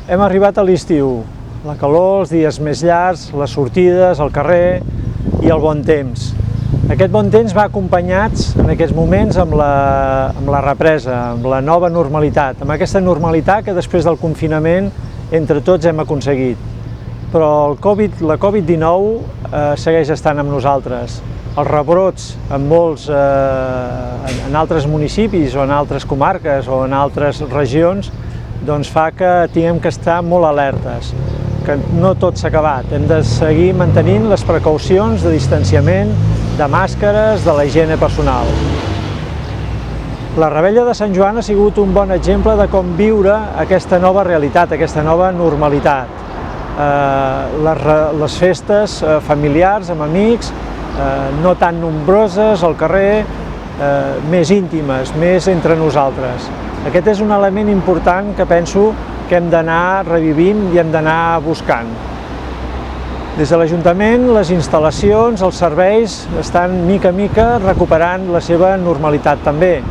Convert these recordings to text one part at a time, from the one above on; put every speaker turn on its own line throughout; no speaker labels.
Hem arribat a l'estiu, la calor, els dies més llargs, les sortides, el carrer i el bon temps. Aquest bon temps va acompanyats en aquests moments amb la represa, amb la nova normalitat, amb aquesta normalitat que després del confinament entre tots hem aconseguit. Però la Covid-19 segueix estant amb nosaltres. Els rebrots en altres municipis o en altres comarques o en altres regions doncs fa que tinguem que estar molt alertes, que no tot s'ha acabat. Hem de seguir mantenint les precaucions de distanciament, de màscares, de la higiene personal. La Revetlla de Sant Joan ha sigut un bon exemple de com viure aquesta nova realitat, aquesta nova normalitat. Les festes familiars, amb amics, no tan nombroses al carrer, més íntimes, més entre nosaltres. Aquest és un element important que penso que hem d'anar revivint i hem d'anar buscant. Des de l'Ajuntament, les instal·lacions, els serveis estan mica a mica recuperant la seva normalitat també.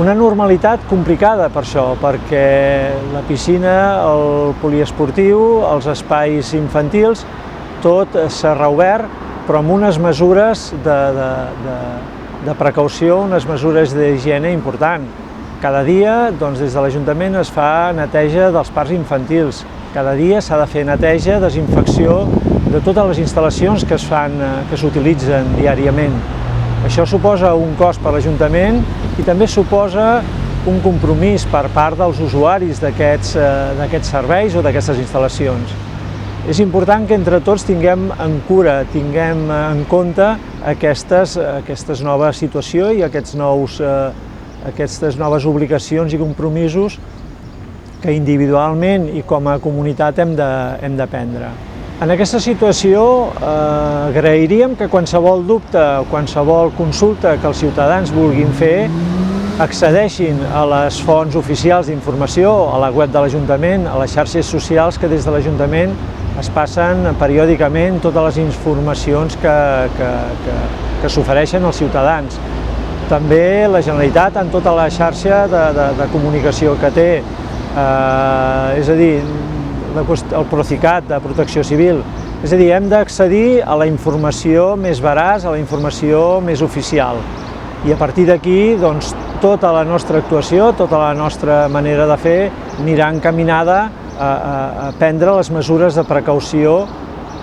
Una normalitat complicada per això, perquè la piscina, el poliesportiu, els espais infantils, tot s'ha reobert, però amb unes mesures de precaució, unes mesures d'higiene important. Cada dia, des de l'Ajuntament, es fa neteja dels parcs infantils. Cada dia s'ha de fer neteja, desinfecció de totes les instal·lacions que s'utilitzen diàriament. Això suposa un cost per l'Ajuntament i també suposa un compromís per part dels usuaris d'aquests serveis o d'aquestes instal·lacions. És important que entre tots tinguem en cura, tinguem en compte aquesta nova situació i aquestes noves obligacions i compromisos que individualment i com a comunitat hem de prendre. En aquesta situació agrairíem que qualsevol dubte o qualsevol consulta que els ciutadans vulguin fer accedeixin a les fonts oficials d'informació, a la web de l'Ajuntament, a les xarxes socials que des de l'Ajuntament es passen periòdicament totes les informacions que s'ofereixen als ciutadans. També la Generalitat en tota la xarxa de comunicació que té, és a dir, el Procicat de Protecció Civil. És a dir, hem d'accedir a la informació més veraç, a la informació més oficial. I a partir d'aquí, tota la nostra actuació, tota la nostra manera de fer anirà encaminada a prendre les mesures de precaució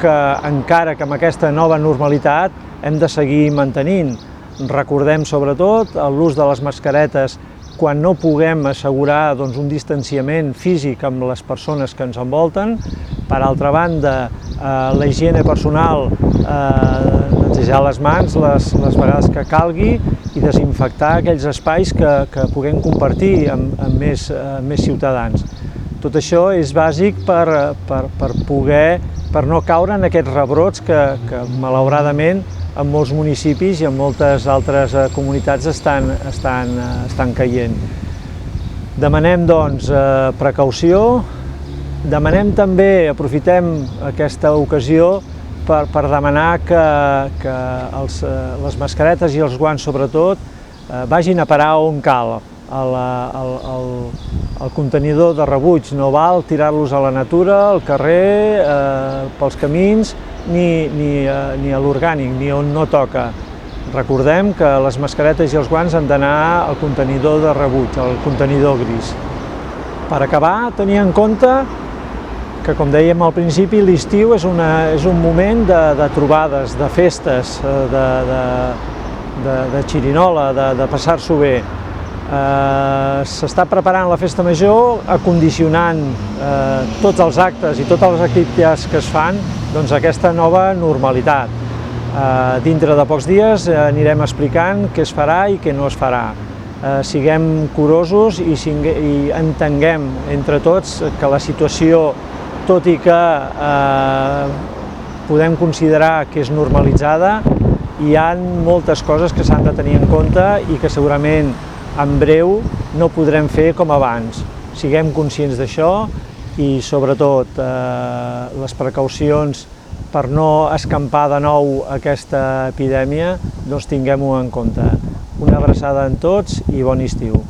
que, encara que amb aquesta nova normalitat, hem de seguir mantenint. Recordem sobretot l'ús de les mascaretes quan no puguem assegurar un distanciament físic amb les persones que ens envolten. Per altra banda, la higiene personal, netejar les mans les vegades que calgui i desinfectar aquells espais que puguem compartir amb més ciutadans. Tot això és bàsic per no caure en aquests rebrots que malauradament en molts municipis i en moltes altres comunitats estan caient. Demanem, precaució, demanem també, aprofitem aquesta ocasió per demanar que les mascaretes i els guants, sobretot, vagin a parar on cal, al contenidor de rebuig. No val tirar-los a la natura, al carrer, pels camins, ni a l'orgànic, ni on no toca. Recordem que les mascaretes i els guants han d'anar al contenidor de rebuig, al contenidor gris. Per acabar, tenir en compte que, com dèiem al principi, l'estiu és un moment de trobades, de festes, de xirinola, de passar-s'ho bé. S'està preparant la festa major, acondicionant tots els actes i totes les activitats que es fan a aquesta nova normalitat. Dintre de pocs dies anirem explicant què es farà i què no es farà. Siguem curosos i entenguem entre tots que la situació, tot i que podem considerar que és normalitzada, hi ha moltes coses que s'han de tenir en compte i que segurament en breu no podrem fer com abans. Siguem conscients d'això i, sobretot, les precaucions per no escampar de nou aquesta epidèmia, doncs tinguem-ho en compte. Una abraçada a tots i bon estiu.